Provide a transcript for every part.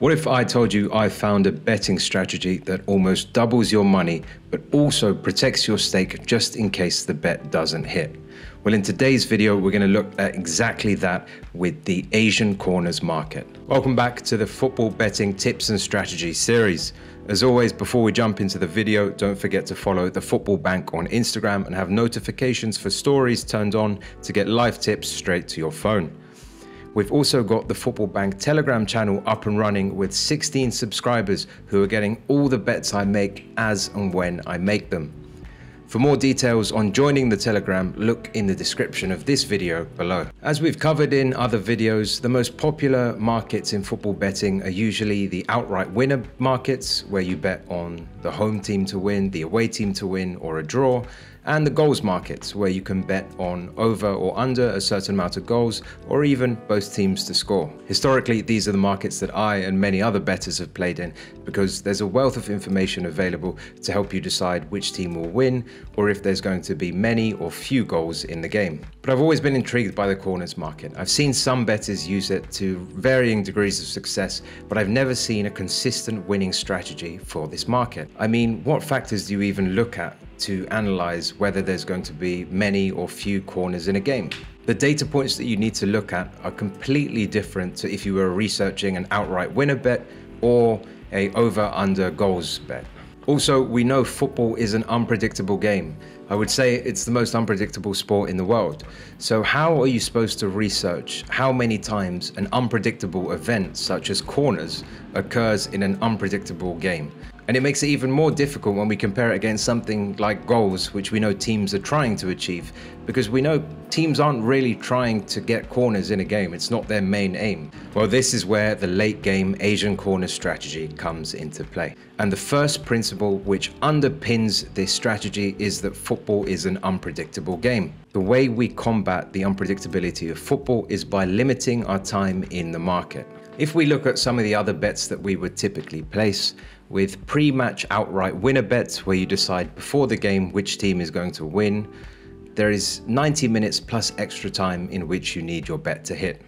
What if I told you I found a betting strategy that almost doubles your money, but also protects your stake just in case the bet doesn't hit? Well, in today's video, we're going to look at exactly that with the Asian Corners market. Welcome back to the Football Betting Tips and Strategy series. As always, before we jump into the video, don't forget to follow the Football Bank on Instagram and have notifications for stories turned on to get live tips straight to your phone. We've also got the Football Bank Telegram channel up and running with 16 subscribers who are getting all the bets I make as and when I make them. For more details on joining the Telegram, look in the description of this video below. As we've covered in other videos, the most popular markets in football betting are usually the outright winner markets, where you bet on the home team to win, the away team to win, or a draw, and the goals markets, where you can bet on over or under a certain amount of goals, or even both teams to score. Historically, these are the markets that I and many other bettors have played in, because there's a wealth of information available to help you decide which team will win, or if there's going to be many or few goals in the game. But I've always been intrigued by the corners market. I've seen some bettors use it to varying degrees of success, but I've never seen a consistent winning strategy for this market. I mean, what factors do you even look at to analyze whether there's going to be many or few corners in a game? The data points that you need to look at are completely different to if you were researching an outright winner bet or a over/under goals bet. Also, we know football is an unpredictable game. I would say it's the most unpredictable sport in the world. So how are you supposed to research how many times an unpredictable event such as corners occurs in an unpredictable game? And it makes it even more difficult when we compare it against something like goals, which we know teams are trying to achieve, because we know teams aren't really trying to get corners in a game. It's not their main aim. Well, this is where the late game Asian corner strategy comes into play. And the first principle which underpins this strategy is that football is an unpredictable game. The way we combat the unpredictability of football is by limiting our time in the market. If we look at some of the other bets that we would typically place, with pre-match outright winner bets where you decide before the game which team is going to win, there is 90 minutes plus extra time in which you need your bet to hit.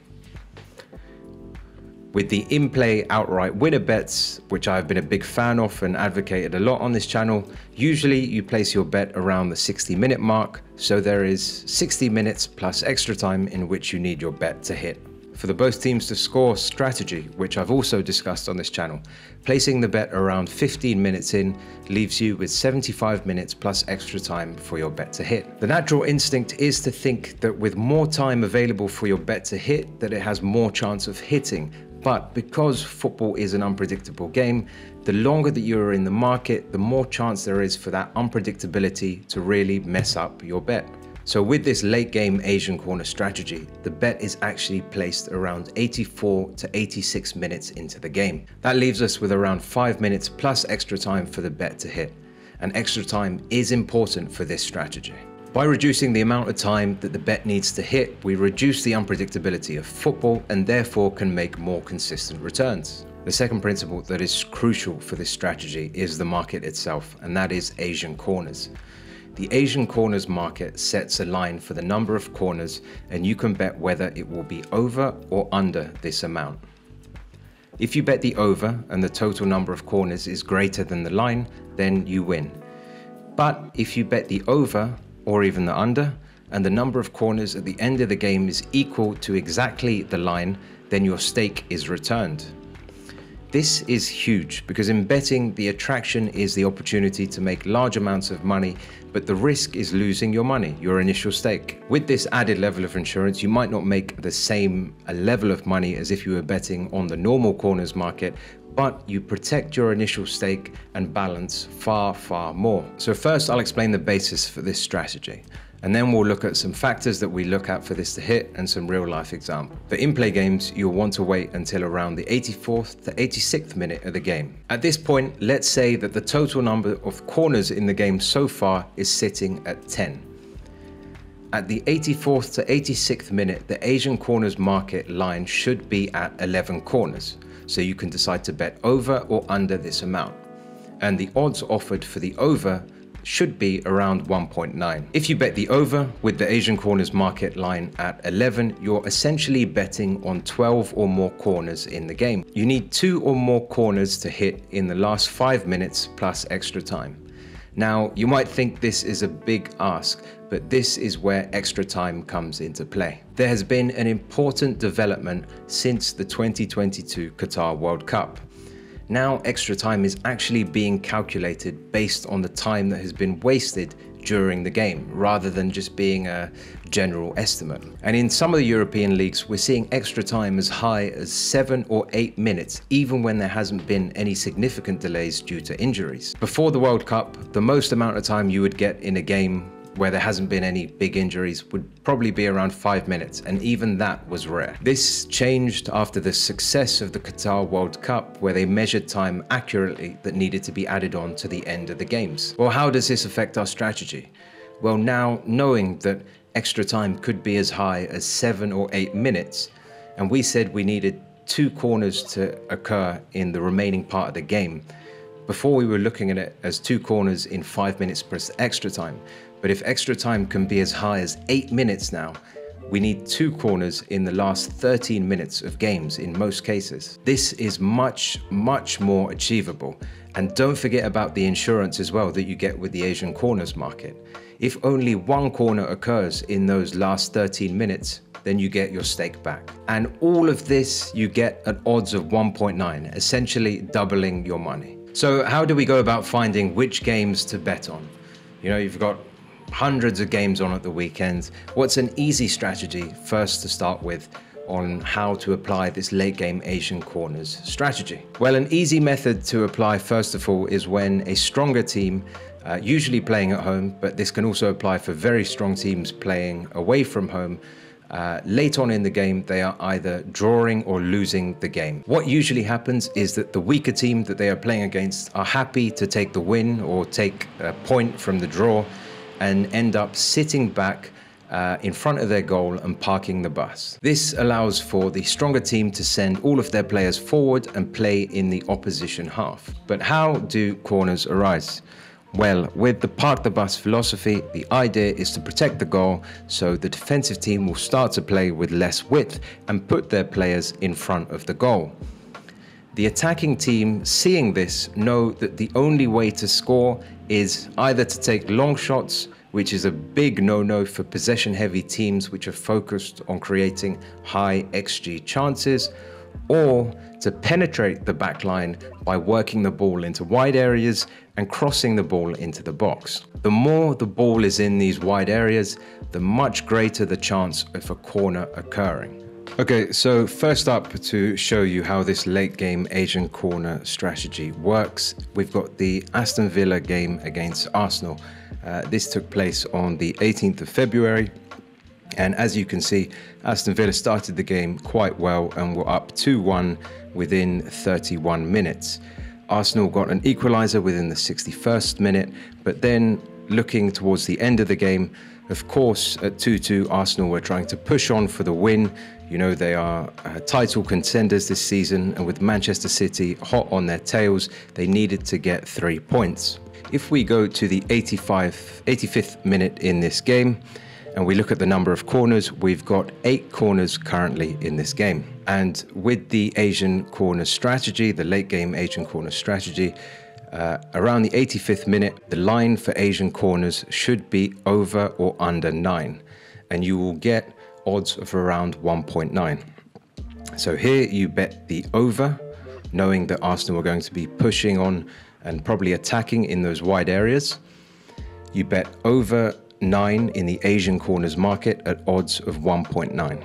With the in-play outright winner bets, which I've been a big fan of and advocated a lot on this channel, usually you place your bet around the 60-minute mark, so there is 60 minutes plus extra time in which you need your bet to hit. For the both teams to score strategy, which I've also discussed on this channel, placing the bet around 15 minutes in leaves you with 75 minutes plus extra time for your bet to hit. The natural instinct is to think that with more time available for your bet to hit, that it has more chance of hitting. But because football is an unpredictable game, the longer that you're in the market, the more chance there is for that unpredictability to really mess up your bet. So with this late game Asian corner strategy, the bet is actually placed around 84 to 86 minutes into the game. That leaves us with around 5 minutes plus extra time for the bet to hit. And extra time is important for this strategy. By reducing the amount of time that the bet needs to hit, we reduce the unpredictability of football and therefore can make more consistent returns. The second principle that is crucial for this strategy is the market itself, and that is Asian corners. The Asian corners market sets a line for the number of corners, and you can bet whether it will be over or under this amount. If you bet the over and the total number of corners is greater than the line, then you win. But if you bet the over or even the under, and the number of corners at the end of the game is equal to exactly the line, then your stake is returned. This is huge because in betting, the attraction is the opportunity to make large amounts of money, but the risk is losing your money, your initial stake. With this added level of insurance, you might not make the same level of money as if you were betting on the normal corners market, but you protect your initial stake and balance far, far more. So first, I'll explain the basis for this strategy. And then we'll look at some factors that we look at for this to hit and some real life examples. For in-play games, you'll want to wait until around the 84th to 86th minute of the game. At this point, let's say that the total number of corners in the game so far is sitting at 10. At the 84th to 86th minute, the Asian corners market line should be at 11 corners. So you can decide to bet over or under this amount. And the odds offered for the over should be around 1.9. If you bet the over with the Asian corners market line at 11, you're essentially betting on 12 or more corners in the game. You need 2 or more corners to hit in the last 5 minutes plus extra time. Now, you might think this is a big ask, but this is where extra time comes into play. There has been an important development since the 2022 Qatar World Cup. Now, extra time is actually being calculated based on the time that has been wasted during the game, rather than just being a general estimate. And in some of the European leagues, we're seeing extra time as high as 7 or 8 minutes, even when there hasn't been any significant delays due to injuries. Before the World Cup, the most amount of time you would get in a game where there hasn't been any big injuries would probably be around 5 minutes, and even that was rare. This changed after the success of the Qatar World Cup, where they measured time accurately that needed to be added on to the end of the games. Well, how does this affect our strategy? Well, now knowing that extra time could be as high as 7 or 8 minutes, and we said we needed 2 corners to occur in the remaining part of the game. Before, we were looking at it as 2 corners in 5 minutes plus extra time. But if extra time can be as high as 8 minutes now, we need 2 corners in the last 13 minutes of games in most cases. This is much more achievable. And don't forget about the insurance as well that you get with the Asian corners market. If only 1 corner occurs in those last 13 minutes, then you get your stake back. And all of this you get at odds of 1.9, essentially doubling your money. So how do we go about finding which games to bet on? You know, you've got hundreds of games on at the weekend. What's an easy strategy first to start with on how to apply this late game Asian corners strategy? Well, an easy method to apply first of all is when a stronger team, usually playing at home, but this can also apply for very strong teams playing away from home, late on in the game, they are either drawing or losing the game. What usually happens is that the weaker team that they are playing against are happy to take the win or take a point from the draw and end up sitting back in front of their goal and parking the bus. This allows for the stronger team to send all of their players forward and play in the opposition half. But how do corners arise? Well, with the park the bus philosophy, the idea is to protect the goal, so the defensive team will start to play with less width and put their players in front of the goal. The attacking team, seeing this, know that the only way to score is either to take long shots, which is a big no-no for possession-heavy teams which are focused on creating high XG chances, or to penetrate the back line by working the ball into wide areas and crossing the ball into the box. The more the ball is in these wide areas, the much greater the chance of a corner occurring. Okay, so first up, to show you how this late game Asian corner strategy works, we've got the Aston Villa game against Arsenal. This took place on the 18th of February. And as you can see, Aston Villa started the game quite well and were up 2-1 within 31 minutes. Arsenal got an equaliser within the 61st minute, but then looking towards the end of the game, of course, at 2-2, Arsenal were trying to push on for the win. You know, they are title contenders this season, and with Manchester City hot on their tails, they needed to get 3 points. If we go to the 85th minute in this game, and we look at the number of corners, we've got 8 corners currently in this game. And with the Asian corner strategy, the late game Asian corner strategy, around the 85th minute, the line for Asian corners should be over or under 9, and you will get odds of around 1.9. So here you bet the over, knowing that Arsenal are going to be pushing on and probably attacking in those wide areas. You bet over 9 in the Asian corners market at odds of 1.9.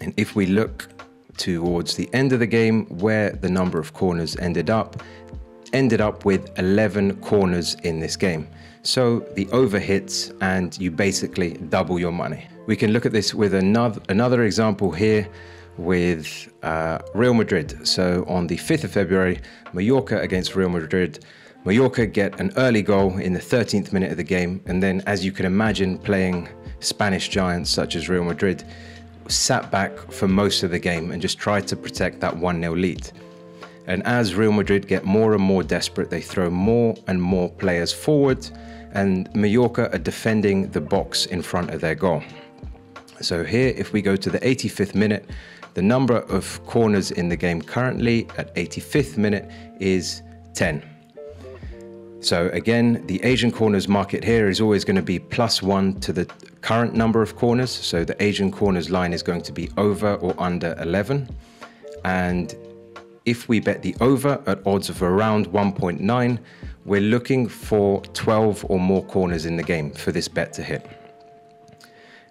And if we look towards the end of the game, where the number of corners ended up with 11 corners in this game. So the over hits and you basically double your money. We can look at this with another example here with Real Madrid. So on the 5th of February, Mallorca against Real Madrid. Mallorca get an early goal in the 13th minute of the game, and then, as you can imagine, playing Spanish giants such as Real Madrid, sat back for most of the game and just tried to protect that 1-0 lead. And as Real Madrid get more and more desperate, they throw more and more players forward, and Mallorca are defending the box in front of their goal. So here, if we go to the 85th minute, the number of corners in the game currently at 85th minute is 10. So again, the Asian corners market here is always going to be +1 to the current number of corners. So the Asian corners line is going to be over or under 11. And if we bet the over at odds of around 1.9, we're looking for 12 or more corners in the game for this bet to hit.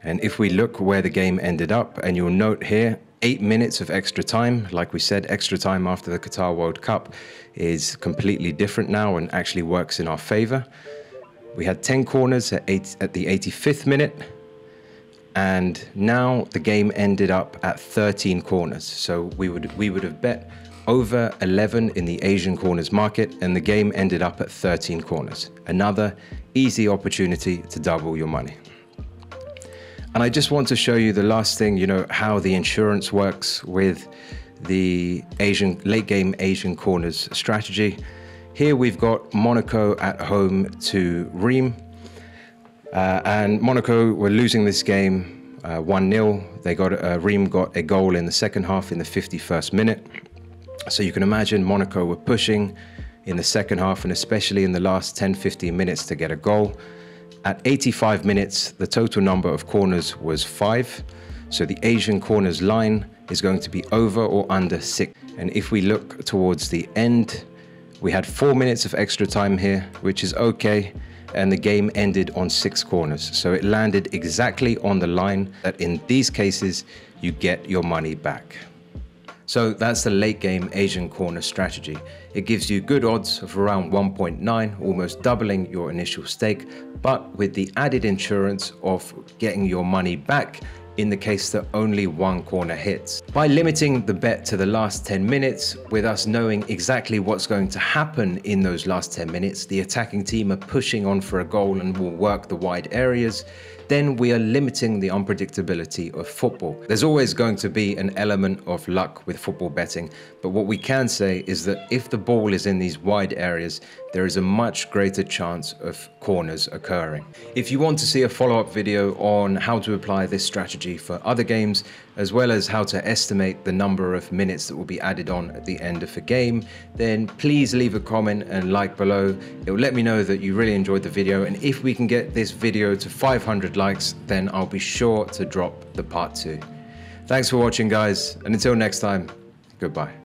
And if we look where the game ended up, and you'll note here, 8 minutes of extra time. Like we said, extra time after the Qatar World Cup is completely different now and actually works in our favor. We had 10 corners at the 85th minute, and now the game ended up at 13 corners. So we would have bet over 11 in the Asian corners market, and the game ended up at 13 corners. Another easy opportunity to double your money. And I just want to show you the last thing, how the insurance works with the late game Asian corners strategy. Here we've got Monaco at home to Reims. And Monaco were losing this game 1-0. Reims got a goal in the second half in the 51st minute. So you can imagine Monaco were pushing in the second half, and especially in the last 10-15 minutes to get a goal. At 85 minutes, the total number of corners was 5. So the Asian corners line is going to be over or under 6. And if we look towards the end, we had 4 minutes of extra time here, which is okay. And the game ended on 6 corners. So it landed exactly on the line that in these cases, you get your money back. So that's the late game Asian corner strategy. It gives you good odds of around 1.9, almost doubling your initial stake, but with the added insurance of getting your money back in the case that only one corner hits. By limiting the bet to the last 10 minutes, with us knowing exactly what's going to happen in those last 10 minutes, the attacking team are pushing on for a goal and will work the wide areas, then we are limiting the unpredictability of football. There's always going to be an element of luck with football betting, but what we can say is that if the ball is in these wide areas, there is a much greater chance of corners occurring. If you want to see a follow-up video on how to apply this strategy for other games, as well as how to estimate the number of minutes that will be added on at the end of a game, then please leave a comment and like below. It will let me know that you really enjoyed the video, and if we can get this video to 500 likes, then I'll be sure to drop the part 2. Thanks for watching, guys, and until next time, goodbye.